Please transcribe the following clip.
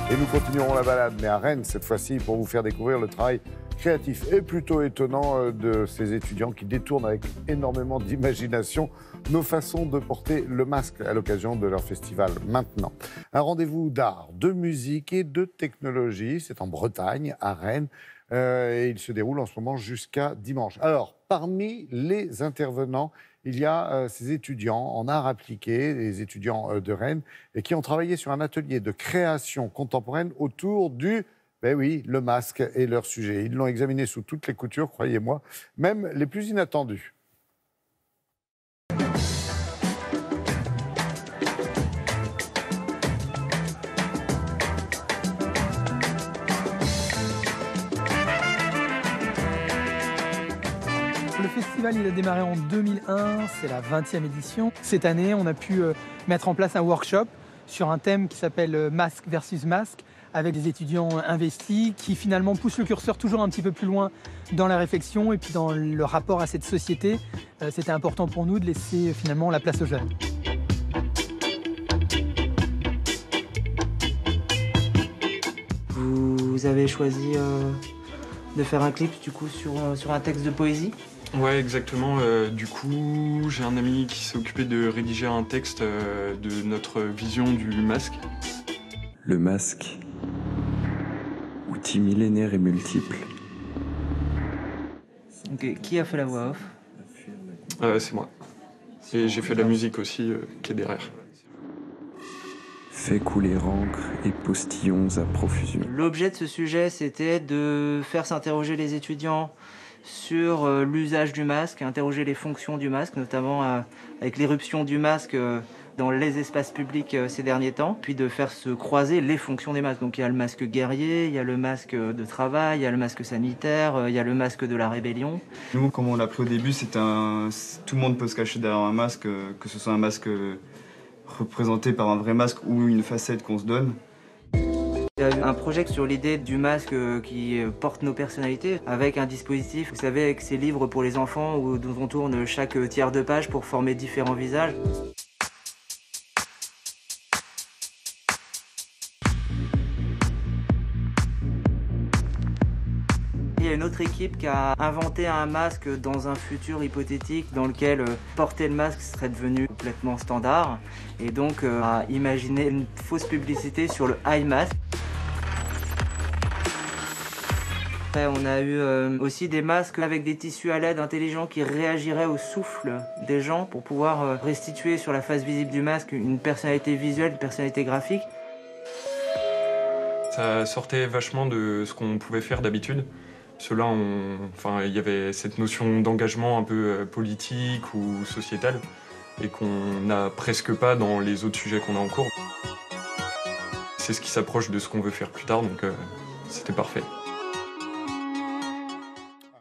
Et nous continuerons la balade, mais à Rennes cette fois-ci, pour vous faire découvrir le travail créatif et plutôt étonnant de ces étudiants qui détournent avec énormément d'imagination nos façons de porter le masque à l'occasion de leur festival Maintenant. Un rendez-vous d'art, de musique et de technologie, c'est en Bretagne, à Rennes, et il se déroule en ce moment jusqu'à dimanche. Alors, parmi les intervenants, il y a ces étudiants en art appliqué, les étudiants de Rennes, et qui ont travaillé sur un atelier de création contemporaine autour du, ben oui, le masque et leur sujet. Ils l'ont examiné sous toutes les coutures, croyez-moi, même les plus inattendus. Le festival il a démarré en 2001, c'est la 20e édition. Cette année, on a pu mettre en place un workshop sur un thème qui s'appelle Masque versus masque, avec des étudiants investis qui finalement poussent le curseur toujours un petit peu plus loin dans la réflexion et puis dans le rapport à cette société. C'était important pour nous de laisser finalement la place aux jeunes. Vous avez choisi de faire un clip du coup sur un texte de poésie? Ouais, exactement. Du coup, j'ai un ami qui s'est occupé de rédiger un texte de notre vision du masque. Le masque, outil millénaire et multiple. Okay. Qui a fait la voix off? C'est moi. Et j'ai fait la musique aussi, qui est derrière. Fait couler encre et postillons à profusion. L'objet de ce sujet, c'était de faire s'interroger les étudiants sur l'usage du masque, interroger les fonctions du masque, notamment avec l'éruption du masque dans les espaces publics ces derniers temps, puis de faire se croiser les fonctions des masques. Donc il y a le masque guerrier, il y a le masque de travail, il y a le masque sanitaire, il y a le masque de la rébellion. Nous, comme on l'a pris au début, tout le monde peut se cacher derrière un masque, que ce soit un masque représenté par un vrai masque ou une facette qu'on se donne. Il y a eu un projet sur l'idée du masque qui porte nos personnalités, avec un dispositif, vous savez, avec ces livres pour les enfants où on tourne chaque tiers de page pour former différents visages. Il y a une autre équipe qui a inventé un masque dans un futur hypothétique dans lequel porter le masque serait devenu complètement standard, et donc a imaginé une fausse publicité sur le eye mask. On a eu aussi des masques avec des tissus à LED intelligents qui réagiraient au souffle des gens pour pouvoir restituer sur la face visible du masque une personnalité visuelle, une personnalité graphique. Ça sortait vachement de ce qu'on pouvait faire d'habitude. Cela, il y avait cette notion d'engagement un peu politique ou sociétal et qu'on n'a presque pas dans les autres sujets qu'on a en cours. C'est ce qui s'approche de ce qu'on veut faire plus tard, donc c'était parfait.